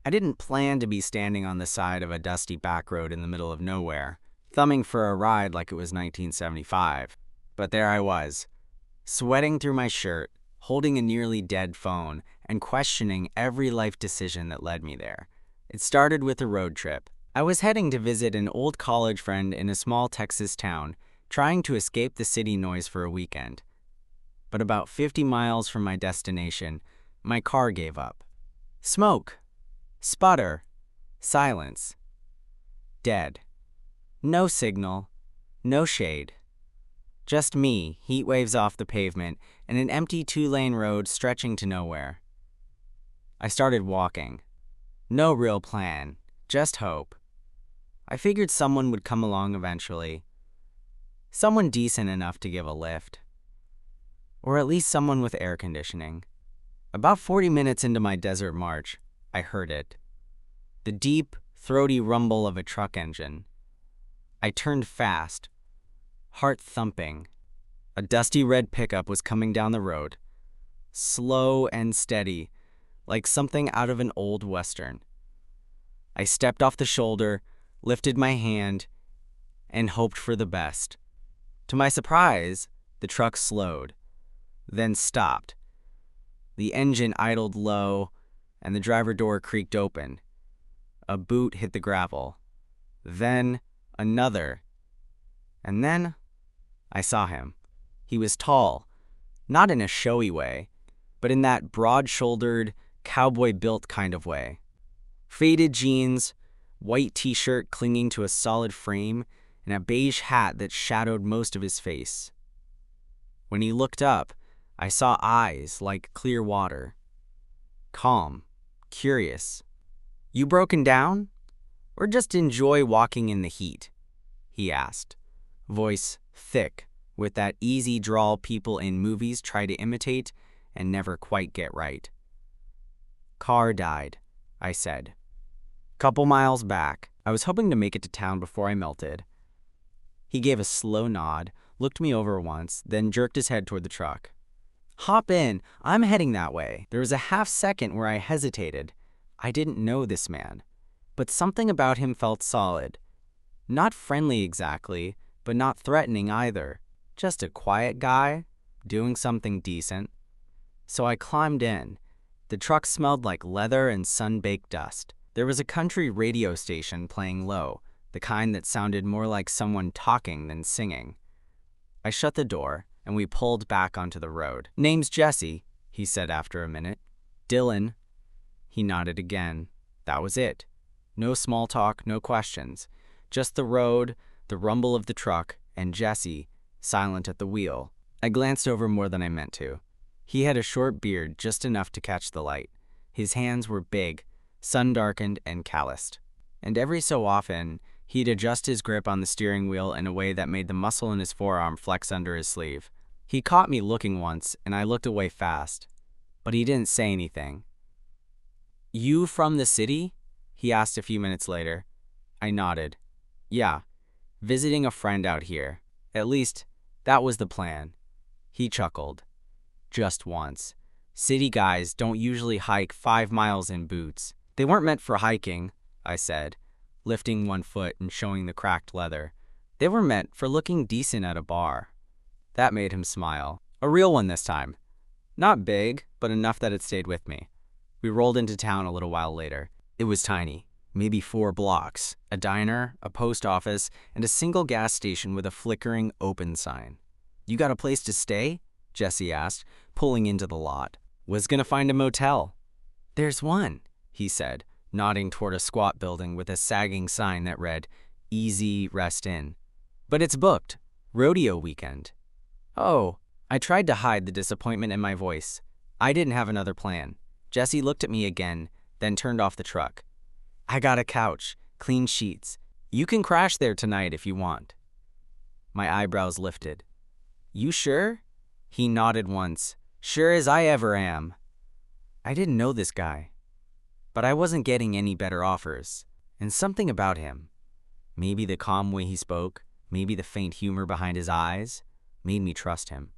I didn't plan to be standing on the side of a dusty back road in the middle of nowhere, thumbing for a ride like it was 1975. But there I was, sweating through my shirt, holding a nearly dead phone, and questioning every life decision that led me there. It started with a road trip. I was heading to visit an old college friend in a small Texas town, trying to escape the city noise for a weekend. But about 50 miles from my destination, my car gave up. Smoke. Sputter. Silence. Dead. No signal. No shade. Just me, heat waves off the pavement, and an empty 2-lane road stretching to nowhere. I started walking. No real plan, just hope. I figured someone would come along eventually. Someone decent enough to give a lift. Or at least someone with air conditioning. About 40 minutes into my desert march, I heard it. The deep, throaty rumble of a truck engine. I turned fast, heart thumping. A dusty red pickup was coming down the road, slow and steady, like something out of an old western. I stepped off the shoulder, lifted my hand, and hoped for the best. To my surprise, the truck slowed, then stopped. The engine idled low, and the driver door creaked open. A boot hit the gravel. Then another. And then I saw him. He was tall, not in a showy way, but in that broad-shouldered, cowboy-built kind of way. Faded jeans, white t-shirt clinging to a solid frame, and a beige hat that shadowed most of his face. When he looked up, I saw eyes like clear water. Calm, curious. "You broken down? Or just enjoy walking in the heat?" he asked, voice thick, with that easy drawl people in movies try to imitate and never quite get right. "Car died," I said. "Couple miles back. I was hoping to make it to town before I melted." He gave a slow nod, looked me over once, then jerked his head toward the truck. "Hop in, I'm heading that way." There was a half second where I hesitated. I didn't know this man, but something about him felt solid. Not friendly exactly, but not threatening either. Just a quiet guy, doing something decent. So I climbed in. The truck smelled like leather and sun-baked dust. There was a country radio station playing low, the kind that sounded more like someone talking than singing. I shut the door, and we pulled back onto the road. "Name's Jesse," he said after a minute. "Dylan." He nodded again. That was it. No small talk, no questions. Just the road, the rumble of the truck, and Jesse, silent at the wheel. I glanced over more than I meant to. He had a short beard, just enough to catch the light. His hands were big, sun-darkened and calloused. And every so often, he'd adjust his grip on the steering wheel in a way that made the muscle in his forearm flex under his sleeve. He caught me looking once, and I looked away fast. But he didn't say anything. "You from the city?" he asked a few minutes later. I nodded. "Yeah, visiting a friend out here. At least, that was the plan." He chuckled. "Just once. City guys don't usually hike 5 miles in boots." "They weren't meant for hiking," I said, lifting one foot and showing the cracked leather. "They were meant for looking decent at a bar." That made him smile. "A real one this time. Not big, but enough that it stayed with me." We rolled into town a little while later. It was tiny, maybe 4 blocks, a diner, a post office, and a single gas station with a flickering open sign. "You got a place to stay?" Jesse asked, pulling into the lot. "Was gonna find a motel." "There's one," he said, nodding toward a squat building with a sagging sign that read, "Easy Rest In." "But it's booked. Rodeo weekend." "Oh." I tried to hide the disappointment in my voice. I didn't have another plan. Jesse looked at me again, then turned off the truck. "I got a couch, clean sheets. You can crash there tonight if you want." My eyebrows lifted. "You sure?" He nodded once. "Sure as I ever am." I didn't know this guy, but I wasn't getting any better offers. And something about him, maybe the calm way he spoke, maybe the faint humor behind his eyes, made me trust him.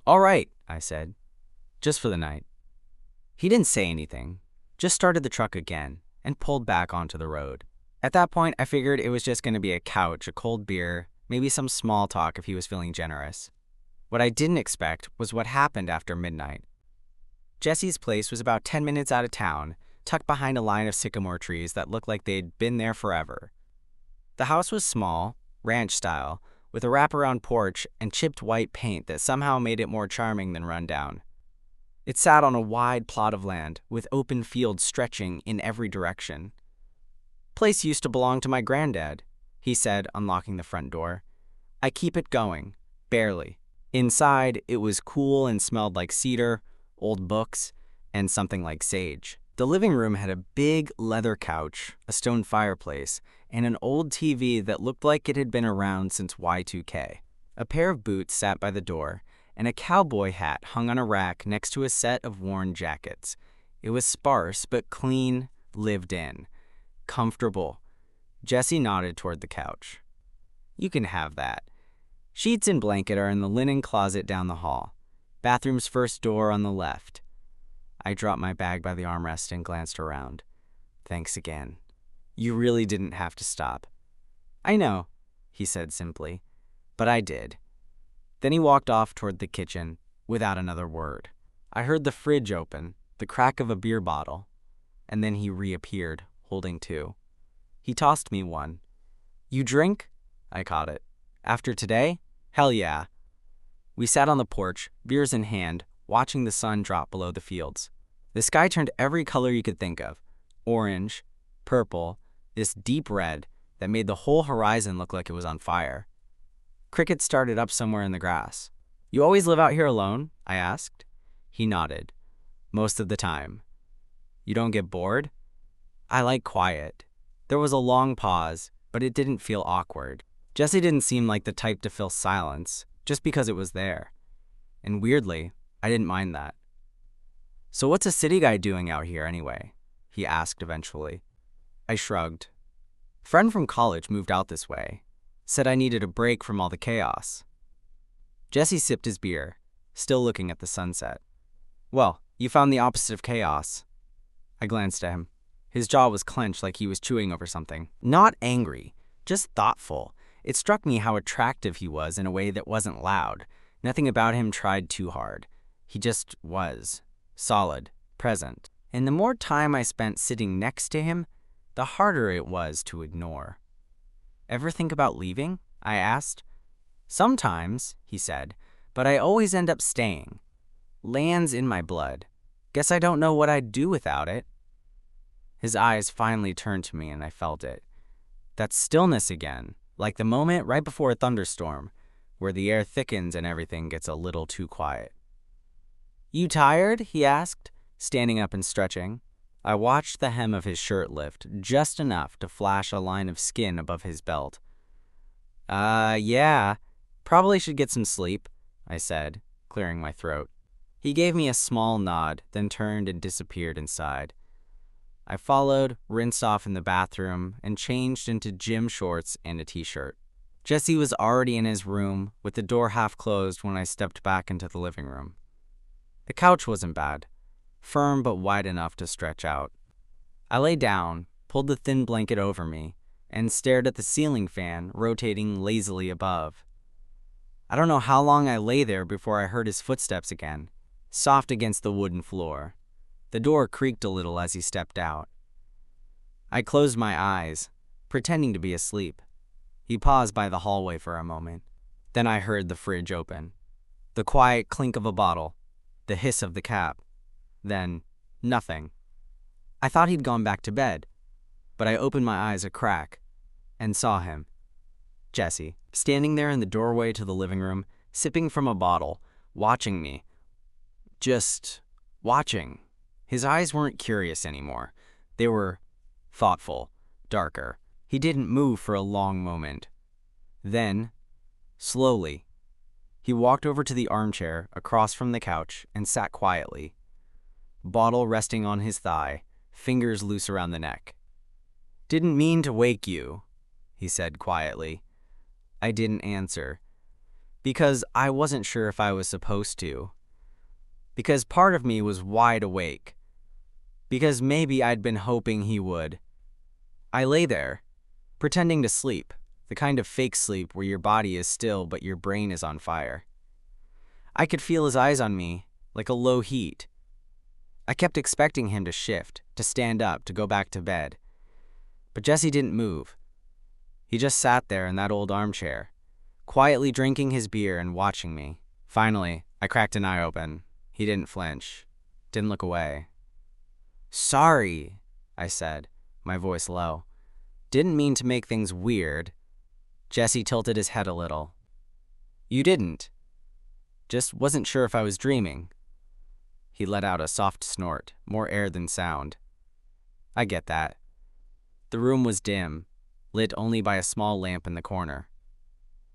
"All right," I said. "Just for the night." He didn't say anything, just started the truck again and pulled back onto the road. At that point, I figured it was just going to be a couch, a cold beer, maybe some small talk if he was feeling generous. What I didn't expect was what happened after midnight. Jesse's place was about 10 minutes out of town, tucked behind a line of sycamore trees that looked like they'd been there forever. The house was small, ranch style, with a wraparound porch and chipped white paint that somehow made it more charming than run down. It sat on a wide plot of land, with open fields stretching in every direction. "Place used to belong to my granddad," he said, unlocking the front door. "I keep it going, barely." Inside, it was cool and smelled like cedar, old books, and something like sage. The living room had a big leather couch, a stone fireplace, and an old TV that looked like it had been around since Y2K. A pair of boots sat by the door, and a cowboy hat hung on a rack next to a set of worn jackets. It was sparse but clean, lived in. Comfortable. Jesse nodded toward the couch. "You can have that. Sheets and blanket are in the linen closet down the hall. Bathroom's first door on the left." I dropped my bag by the armrest and glanced around. "Thanks again. You really didn't have to stop." "I know," he said simply, "but I did." Then he walked off toward the kitchen without another word. I heard the fridge open, the crack of a beer bottle, and then he reappeared, holding two. He tossed me one. "You drink?" I caught it. "After today? Hell yeah." We sat on the porch, beers in hand, watching the sun drop below the fields. The sky turned every color you could think of. Orange, purple, this deep red that made the whole horizon look like it was on fire. Crickets started up somewhere in the grass. "You always live out here alone?" I asked. He nodded. "Most of the time." "You don't get bored?" "I like quiet." There was a long pause, but it didn't feel awkward. Jesse didn't seem like the type to fill silence, just because it was there. And weirdly, I didn't mind that. "So what's a city guy doing out here anyway?" he asked eventually. I shrugged. "Friend from college moved out this way. Said I needed a break from all the chaos." Jesse sipped his beer, still looking at the sunset. "Well, you found the opposite of chaos." I glanced at him. His jaw was clenched like he was chewing over something. Not angry, just thoughtful. It struck me how attractive he was in a way that wasn't loud. Nothing about him tried too hard. He just was. Solid, present. And the more time I spent sitting next to him, the harder it was to ignore. "Ever think about leaving?" I asked. "Sometimes," he said, "but I always end up staying. Land's in my blood. Guess I don't know what I'd do without it." His eyes finally turned to me and I felt it. That stillness again, like the moment right before a thunderstorm, where the air thickens and everything gets a little too quiet. "You tired?" he asked, standing up and stretching. I watched the hem of his shirt lift just enough to flash a line of skin above his belt. Yeah, probably should get some sleep," I said, clearing my throat. He gave me a small nod, then turned and disappeared inside. I followed, rinsed off in the bathroom, and changed into gym shorts and a t-shirt. Jesse was already in his room, with the door half closed when I stepped back into the living room. The couch wasn't bad. Firm but wide enough to stretch out. I lay down, pulled the thin blanket over me, and stared at the ceiling fan rotating lazily above. I don't know how long I lay there before I heard his footsteps again, soft against the wooden floor. The door creaked a little as he stepped out. I closed my eyes, pretending to be asleep. He paused by the hallway for a moment. Then I heard the fridge open. The quiet clink of a bottle, the hiss of the cap. Then, nothing. I thought he'd gone back to bed, but I opened my eyes a crack and saw him. Jesse, standing there in the doorway to the living room, sipping from a bottle, watching me. Just watching. His eyes weren't curious anymore. They were thoughtful, darker. He didn't move for a long moment. Then, slowly, he walked over to the armchair across from the couch and sat quietly. Bottle resting on his thigh, fingers loose around the neck. "Didn't mean to wake you," he said quietly. I didn't answer, because I wasn't sure if I was supposed to. Because part of me was wide awake. because maybe I'd been hoping he would. I lay there, pretending to sleep, the kind of fake sleep where your body is still but your brain is on fire. I could feel his eyes on me, like a low heat. I kept expecting him to shift, to stand up, to go back to bed. But Jesse didn't move. He just sat there in that old armchair, quietly drinking his beer and watching me. Finally, I cracked an eye open. He didn't flinch, didn't look away. "Sorry," I said, my voice low. "Didn't mean to make things weird." Jesse tilted his head a little. "You didn't. Just wasn't sure if I was dreaming." He let out a soft snort, more air than sound. "I get that." The room was dim, lit only by a small lamp in the corner.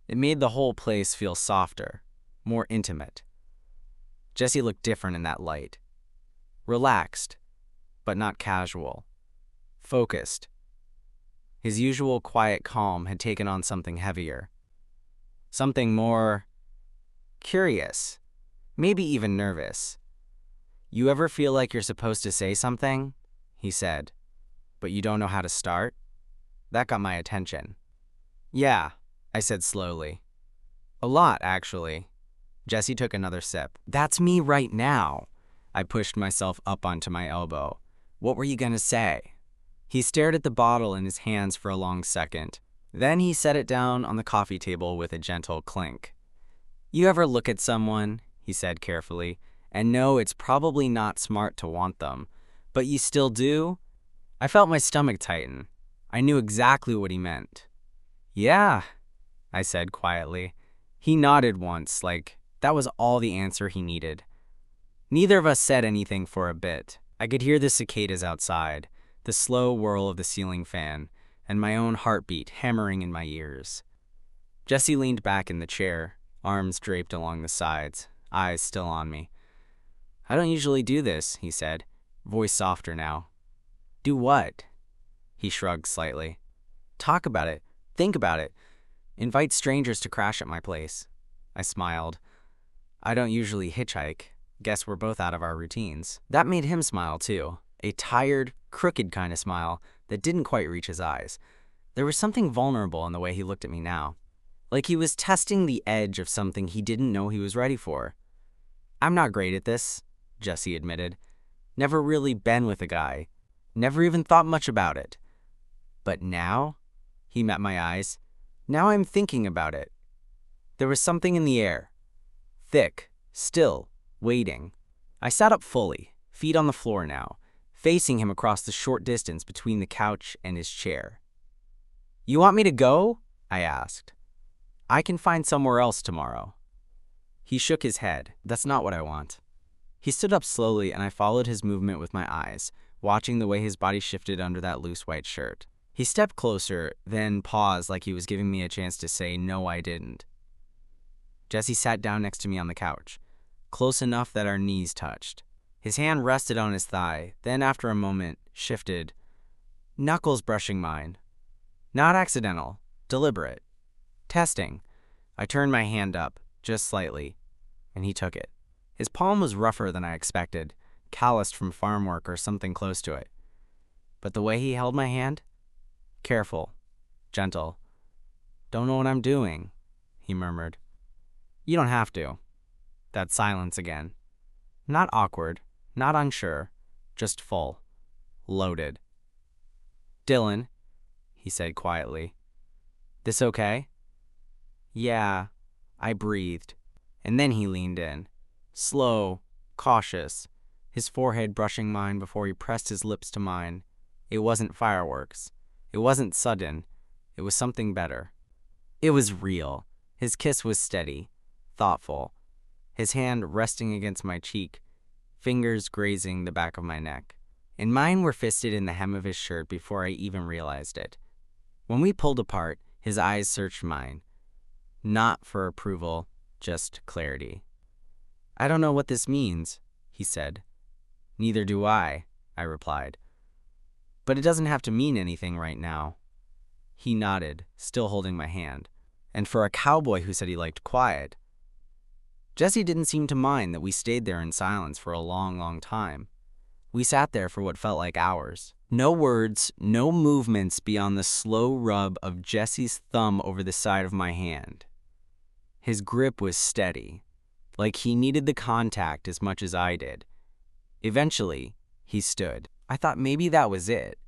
It made the whole place feel softer, more intimate. Jesse looked different in that light. Relaxed, but not casual. Focused. His usual quiet calm had taken on something heavier. Something more curious, maybe even nervous. "You ever feel like you're supposed to say something?" he said, "but you don't know how to start?" That got my attention. "Yeah," I said slowly. "A lot, actually." Jesse took another sip. "That's me right now." I pushed myself up onto my elbow. "What were you gonna say?" He stared at the bottle in his hands for a long second. Then he set it down on the coffee table with a gentle clink. "You ever look at someone," he said carefully, "and know it's probably not smart to want them, but you still do?" I felt my stomach tighten. I knew exactly what he meant. "Yeah," I said quietly. He nodded once, like that was all the answer he needed. Neither of us said anything for a bit. I could hear the cicadas outside, the slow whirl of the ceiling fan, and my own heartbeat hammering in my ears. Jesse leaned back in the chair, arms draped along the sides, eyes still on me. "I don't usually do this," he said, voice softer now. "Do what?" He shrugged slightly. "Talk about it. Think about it. Invite strangers to crash at my place." I smiled. "I don't usually hitchhike. Guess we're both out of our routines." That made him smile too, a tired, crooked kind of smile that didn't quite reach his eyes. There was something vulnerable in the way he looked at me now, like he was testing the edge of something he didn't know he was ready for. "I'm not great at this," Jesse admitted. "Never really been with a guy. Never even thought much about it. But now," he met my eyes, "now I'm thinking about it." There was something in the air. Thick, still, waiting. I sat up fully, feet on the floor now, facing him across the short distance between the couch and his chair. "You want me to go?" I asked. "I can find somewhere else tomorrow." He shook his head. "That's not what I want." He stood up slowly and I followed his movement with my eyes, watching the way his body shifted under that loose white shirt. He stepped closer, then paused like he was giving me a chance to say, "No, I didn't." Jesse sat down next to me on the couch, close enough that our knees touched. His hand rested on his thigh, then after a moment, shifted, knuckles brushing mine. Not accidental, deliberate. Testing. I turned my hand up, just slightly, and he took it. His palm was rougher than I expected, calloused from farm work or something close to it. But the way he held my hand? Careful, gentle. "Don't know what I'm doing," he murmured. "You don't have to." That silence again. Not awkward, not unsure, just full, loaded. "Dylan," he said quietly. "This okay?" "Yeah," I breathed. And then he leaned in, slow, cautious, his forehead brushing mine before he pressed his lips to mine. It wasn't fireworks. It wasn't sudden. It was something better. It was real. His kiss was steady, thoughtful, his hand resting against my cheek, fingers grazing the back of my neck. And mine were fisted in the hem of his shirt before I even realized it. When we pulled apart, his eyes searched mine. Not for approval, just clarity. "I don't know what this means," he said. "Neither do I," I replied. "But it doesn't have to mean anything right now." He nodded, still holding my hand. And for a cowboy who said he liked quiet, Jesse didn't seem to mind that we stayed there in silence for a long, long time. We sat there for what felt like hours. No words, no movements beyond the slow rub of Jesse's thumb over the side of my hand. His grip was steady, like he needed the contact as much as I did. Eventually, he stood. I thought maybe that was it,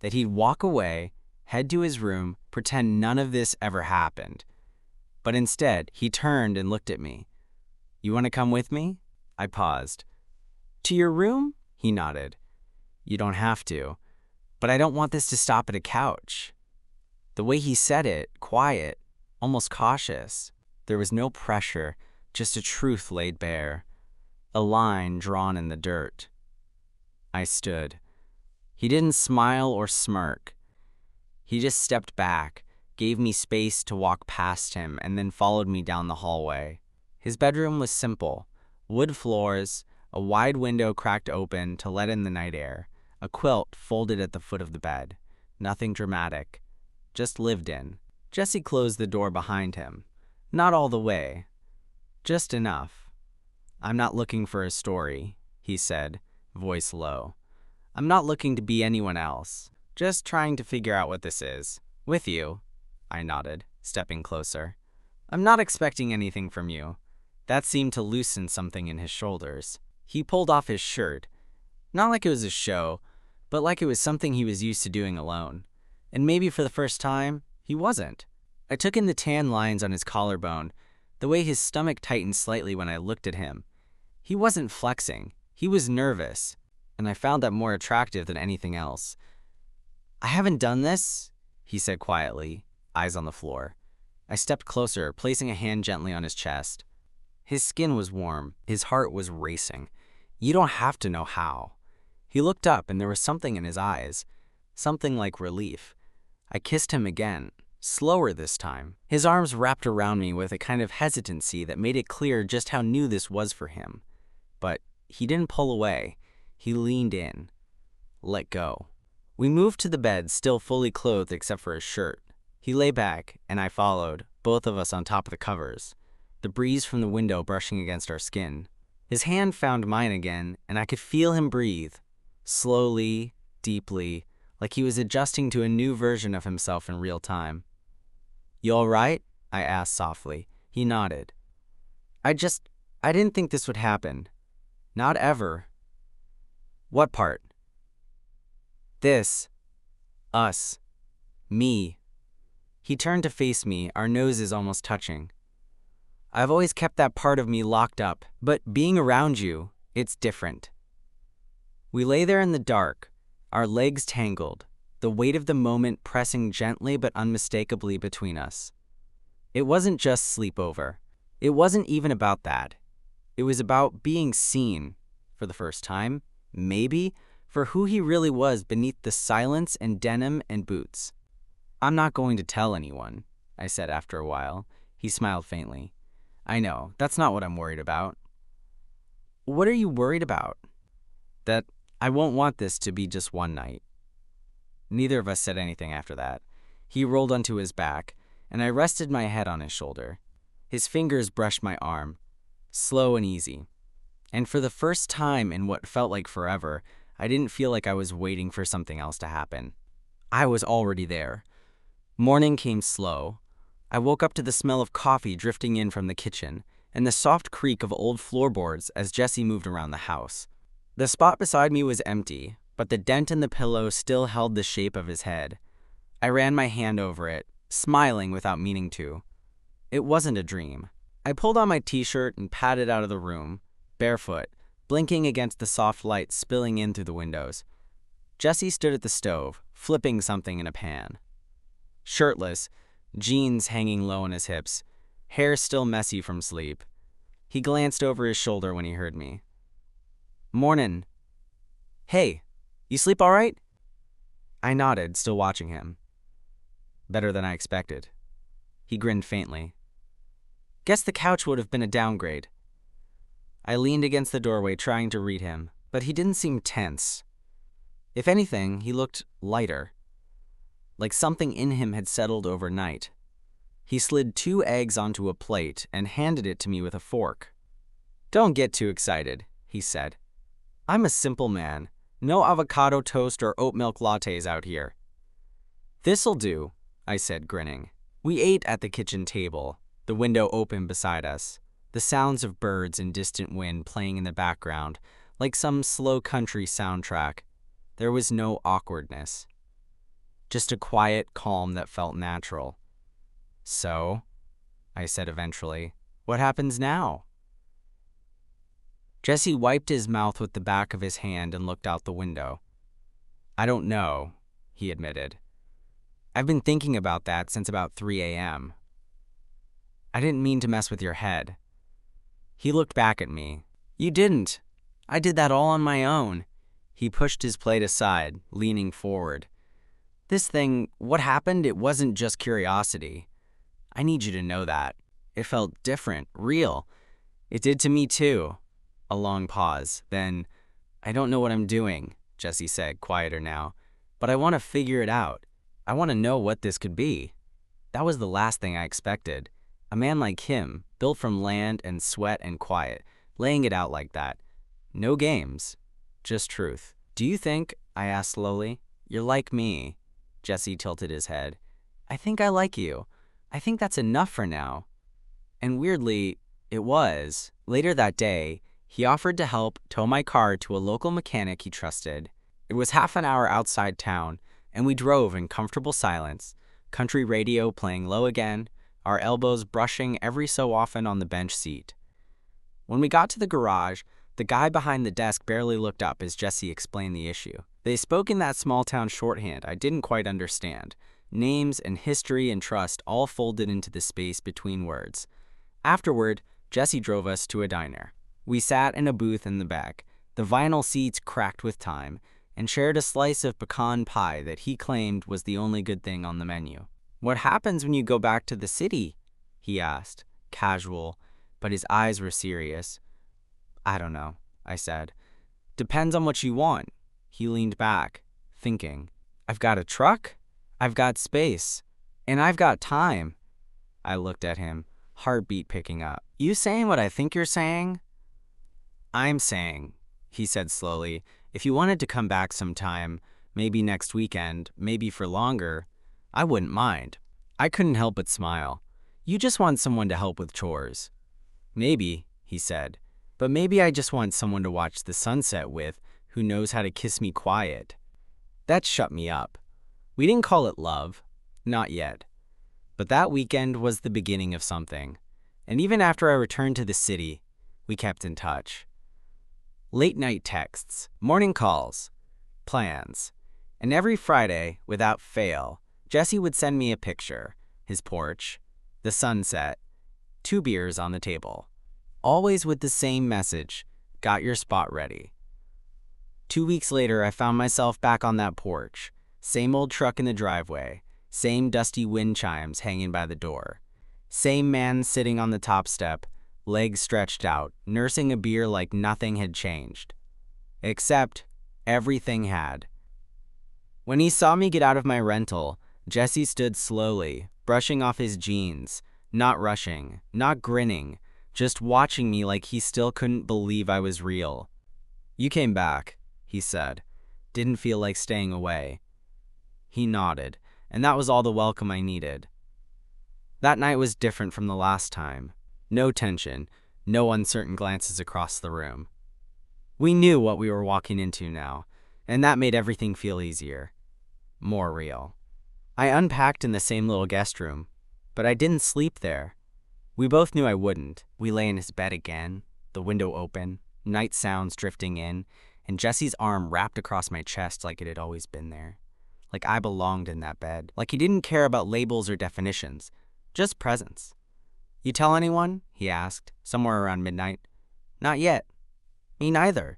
that he'd walk away, head to his room, pretend none of this ever happened. But instead, he turned and looked at me. "You want to come with me?" I paused. "To your room?" He nodded. "You don't have to, but I don't want this to stop at a couch." The way he said it, quiet, almost cautious. There was no pressure, just a truth laid bare, a line drawn in the dirt. I stood. He didn't smile or smirk. He just stepped back, gave me space to walk past him, and then followed me down the hallway. His bedroom was simple. Wood floors, a wide window cracked open to let in the night air, a quilt folded at the foot of the bed. Nothing dramatic, just lived in. Jesse closed the door behind him. Not all the way, just enough. "I'm not looking for a story," he said, voice low. "I'm not looking to be anyone else. Just trying to figure out what this is. With you." I nodded, stepping closer. "I'm not expecting anything from you." That seemed to loosen something in his shoulders. He pulled off his shirt. Not like it was a show, but like it was something he was used to doing alone. And maybe for the first time, he wasn't. I took in the tan lines on his collarbone, the way his stomach tightened slightly when I looked at him. He wasn't flexing. He was nervous, and I found that more attractive than anything else. "I haven't done this," he said quietly, eyes on the floor. I stepped closer, placing a hand gently on his chest. His skin was warm. His heart was racing. "You don't have to know how." He looked up, and there was something in his eyes, something like relief. I kissed him again, slower this time. His arms wrapped around me with a kind of hesitancy that made it clear just how new this was for him. But he didn't pull away. He leaned in. Let go. We moved to the bed, still fully clothed except for his shirt. He lay back, and I followed, both of us on top of the covers, the breeze from the window brushing against our skin. His hand found mine again, and I could feel him breathe, slowly, deeply, like he was adjusting to a new version of himself in real time. "You all right?" I asked softly. He nodded. I didn't think this would happen. Not ever." "What part?" "This. Us. Me." He turned to face me, our noses almost touching. "I've always kept that part of me locked up, but being around you, it's different." We lay there in the dark, our legs tangled, the weight of the moment pressing gently but unmistakably between us. It wasn't just sleepover. It wasn't even about that. It was about being seen, for the first time, maybe, for who he really was beneath the silence and denim and boots. "I'm not going to tell anyone," I said after a while. He smiled faintly. "I know, that's not what I'm worried about." "What are you worried about?" "That I won't want this to be just one night." Neither of us said anything after that. He rolled onto his back, and I rested my head on his shoulder. His fingers brushed my arm, slow and easy. And for the first time in what felt like forever, I didn't feel like I was waiting for something else to happen. I was already there. Morning came slow. I woke up to the smell of coffee drifting in from the kitchen, and the soft creak of old floorboards as Jesse moved around the house. The spot beside me was empty, but the dent in the pillow still held the shape of his head. I ran my hand over it, smiling without meaning to. It wasn't a dream. I pulled on my t-shirt and padded out of the room, barefoot, blinking against the soft light spilling in through the windows. Jesse stood at the stove, flipping something in a pan. Shirtless, jeans hanging low on his hips, hair still messy from sleep. He glanced over his shoulder when he heard me. "Mornin'. Hey, you sleep all right?" I nodded, still watching him. "Better than I expected." He grinned faintly. "Guess the couch would have been a downgrade." I leaned against the doorway trying to read him, but he didn't seem tense. If anything, he looked lighter, like something in him had settled overnight. He slid 2 eggs onto a plate and handed it to me with a fork. "Don't get too excited," he said. "I'm a simple man. No avocado toast or oat milk lattes out here. This'll do, I said, grinning. We ate at the kitchen table, the window open beside us, the sounds of birds and distant wind playing in the background, like some slow country soundtrack. There was no awkwardness. Just a quiet calm that felt natural. So, I said eventually, what happens now? Jesse wiped his mouth with the back of his hand and looked out the window. I don't know, he admitted. I've been thinking about that since about 3 a.m. I didn't mean to mess with your head. He looked back at me. You didn't. I did that all on my own. He pushed his plate aside, leaning forward. This thing, what happened, it wasn't just curiosity. I need you to know that. It felt different, real. It did to me too. A long pause. Then, I don't know what I'm doing, Jesse said, quieter now. But I want to figure it out. I want to know what this could be. That was the last thing I expected. A man like him, built from land and sweat and quiet, laying it out like that. No games, just truth. Do you think, I asked slowly, you're like me? Jesse tilted his head. I think I like you. I think that's enough for now. And weirdly, it was. Later that day, he offered to help tow my car to a local mechanic he trusted. It was half an hour outside town, and we drove in comfortable silence, country radio playing low again, our elbows brushing every so often on the bench seat. When we got to the garage, the guy behind the desk barely looked up as Jesse explained the issue. They spoke in that small-town shorthand I didn't quite understand, names and history and trust all folded into the space between words. Afterward, Jesse drove us to a diner. We sat in a booth in the back, the vinyl seats cracked with time, and shared a slice of pecan pie that he claimed was the only good thing on the menu. What happens when you go back to the city? He asked, casual, but his eyes were serious. I don't know, I said. Depends on what you want. He leaned back, thinking. I've got a truck, I've got space, and I've got time. I looked at him, heartbeat picking up. You saying what I think you're saying? I'm saying, he said slowly, if you wanted to come back sometime, maybe next weekend, maybe for longer, I wouldn't mind. I couldn't help but smile. You just want someone to help with chores. Maybe, he said, but maybe I just want someone to watch the sunset with who knows how to kiss me quiet. That shut me up. We didn't call it love, not yet. But that weekend was the beginning of something. And even after I returned to the city, we kept in touch. Late-night texts, morning calls, plans. And every Friday, without fail, Jesse would send me a picture, his porch, the sunset, 2 beers on the table. Always with the same message, got your spot ready. 2 weeks later, I found myself back on that porch, same old truck in the driveway, same dusty wind chimes hanging by the door, same man sitting on the top step, legs stretched out, nursing a beer like nothing had changed. Except, everything had. When he saw me get out of my rental, Jesse stood slowly, brushing off his jeans, not rushing, not grinning, just watching me like he still couldn't believe I was real. You came back, he said. Didn't feel like staying away. He nodded, and that was all the welcome I needed. That night was different from the last time. No tension, no uncertain glances across the room. We knew what we were walking into now, and that made everything feel easier. More real. I unpacked in the same little guest room, but I didn't sleep there. We both knew I wouldn't. We lay in his bed again, the window open, night sounds drifting in, and Jesse's arm wrapped across my chest like it had always been there. Like I belonged in that bed. Like he didn't care about labels or definitions, just presence. You tell anyone? He asked, somewhere around midnight. Not yet. Me neither.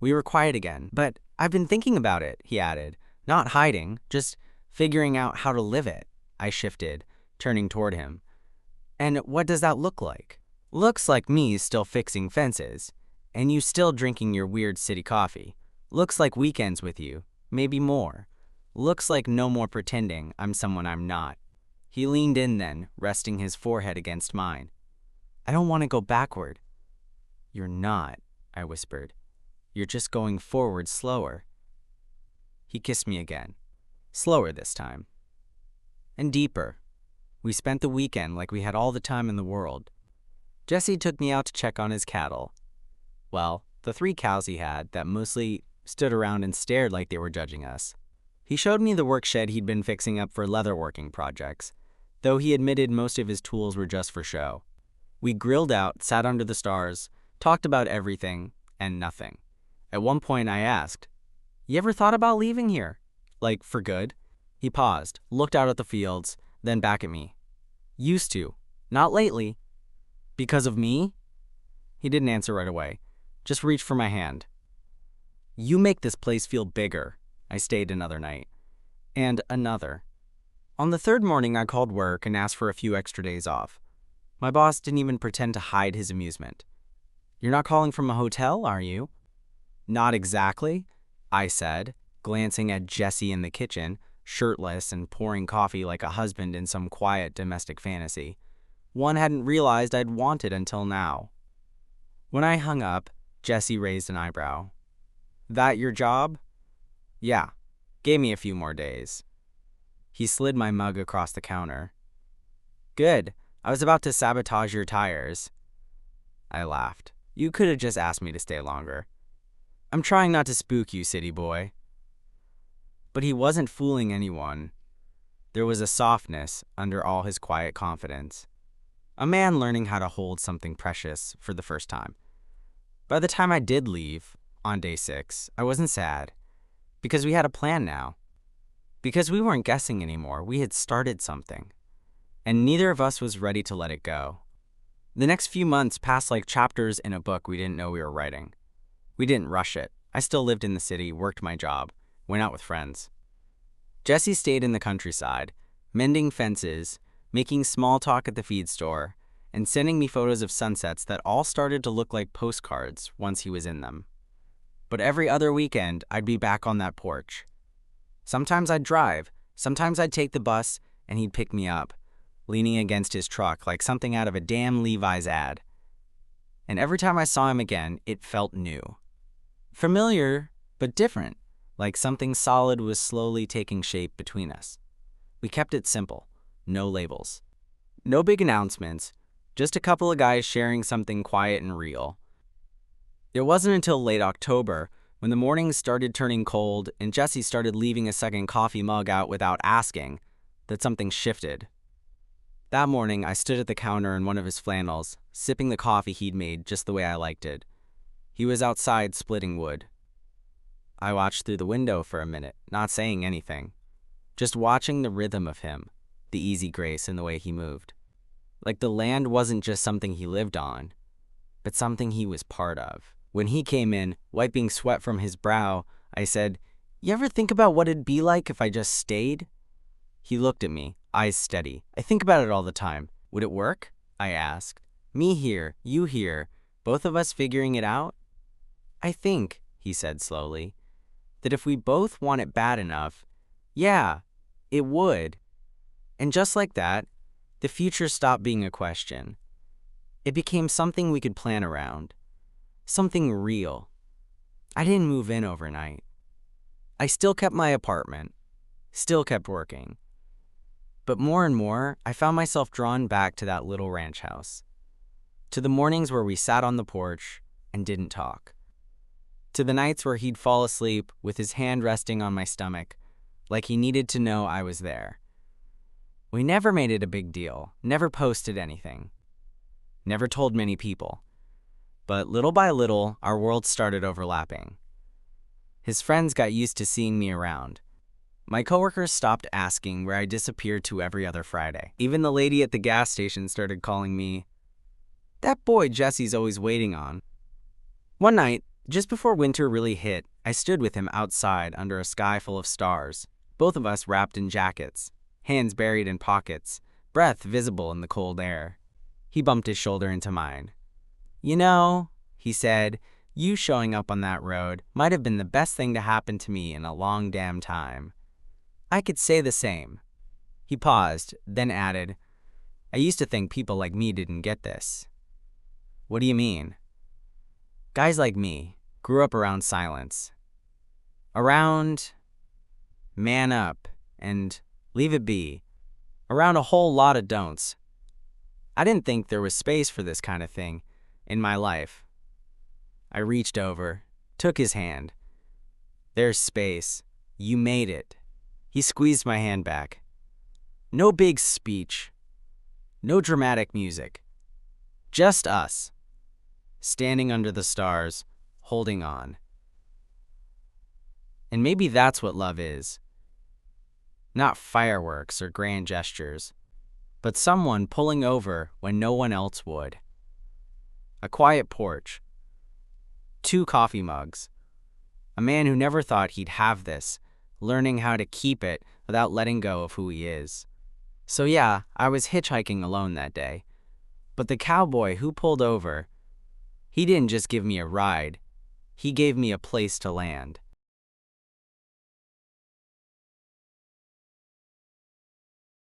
We were quiet again. But I've been thinking about it, he added. Not hiding, just figuring out how to live it. I shifted, turning toward him. And what does that look like? Looks like me still fixing fences, and you still drinking your weird city coffee. Looks like weekends with you, maybe more. Looks like no more pretending I'm someone I'm not. He leaned in then, resting his forehead against mine. I don't want to go backward. You're not, I whispered. You're just going forward slower." He kissed me again. Slower this time. And deeper. We spent the weekend like we had all the time in the world. Jesse took me out to check on his cattle. Well, the 3 cows he had that mostly stood around and stared like they were judging us. He showed me the work shed he'd been fixing up for leatherworking projects, though he admitted most of his tools were just for show. We grilled out, sat under the stars, talked about everything and nothing. At one point I asked, "You ever thought about leaving here? Like, for good?" He paused, looked out at the fields, then back at me. "Used to. Not lately." "Because of me?" He didn't answer right away, just reached for my hand. "You make this place feel bigger." I stayed another night. And another. On the 3rd morning, I called work and asked for a few extra days off. My boss didn't even pretend to hide his amusement. "You're not calling from a hotel, are you?" "Not exactly," I said, glancing at Jesse in the kitchen, shirtless and pouring coffee like a husband in some quiet domestic fantasy. One hadn't realized I'd wanted until now. When I hung up, Jesse raised an eyebrow. "That your job?" "Yeah. Gave me a few more days." He slid my mug across the counter. "Good. I was about to sabotage your tires." I laughed. "You could have just asked me to stay longer." "I'm trying not to spook you, city boy." But he wasn't fooling anyone. There was a softness under all his quiet confidence. A man learning how to hold something precious for the first time. By the time I did leave, on day 6, I wasn't sad. Because we had a plan now. Because we weren't guessing anymore, we had started something. And neither of us was ready to let it go. The next few months passed like chapters in a book we didn't know we were writing. We didn't rush it. I still lived in the city, worked my job, went out with friends. Jesse stayed in the countryside, mending fences, making small talk at the feed store, and sending me photos of sunsets that all started to look like postcards once he was in them. But every other weekend, I'd be back on that porch. Sometimes I'd drive, sometimes I'd take the bus, and he'd pick me up, leaning against his truck like something out of a damn Levi's ad. And every time I saw him again, it felt new. Familiar, but different, like something solid was slowly taking shape between us. We kept it simple, no labels. No big announcements, just a couple of guys sharing something quiet and real. It wasn't until late October, when the mornings started turning cold and Jesse started leaving a second coffee mug out without asking, that something shifted. That morning, I stood at the counter in one of his flannels, sipping the coffee he'd made just the way I liked it. He was outside splitting wood. I watched through the window for a minute, not saying anything, just watching the rhythm of him, the easy grace in the way he moved. Like the land wasn't just something he lived on, but something he was part of. When he came in, wiping sweat from his brow, I said, "You ever think about what it'd be like if I just stayed?" He looked at me, eyes steady. "I think about it all the time. Would it work?" I asked. "Me here, you here, both of us figuring it out?" "I think," he said slowly, "that if we both want it bad enough, yeah, it would." And just like that, the future stopped being a question. It became something we could plan around. Something real. I didn't move in overnight. I still kept my apartment, still kept working. But more and more, I found myself drawn back to that little ranch house. To the mornings where we sat on the porch and didn't talk. To the nights where he'd fall asleep with his hand resting on my stomach, like he needed to know I was there. We never made it a big deal, never posted anything, never told many people. But little by little, our worlds started overlapping. His friends got used to seeing me around. My coworkers stopped asking where I disappeared to every other Friday. Even the lady at the gas station started calling me, "That boy Jesse's always waiting on." One night, just before winter really hit, I stood with him outside under a sky full of stars, both of us wrapped in jackets, hands buried in pockets, breath visible in the cold air. He bumped his shoulder into mine. "You know," he said, "you showing up on that road might have been the best thing to happen to me in a long damn time." I could say the same. He paused, then added, "I used to think people like me didn't get this." "What do you mean?" "Guys like me, Grew up around silence. Around man up and leave it be. Around a whole lot of don'ts. I didn't think there was space for this kind of thing in my life. I reached over, took his hand. There's space. You made it. He squeezed my hand back. No big speech. No dramatic music. Just us. Standing under the stars, holding on. And maybe that's what love is. Not fireworks or grand gestures, but someone pulling over when no one else would. A quiet porch. 2 coffee mugs. A man who never thought he'd have this, learning how to keep it without letting go of who he is. So yeah, I was hitchhiking alone that day. But the cowboy who pulled over, he didn't just give me a ride, he gave me a place to land.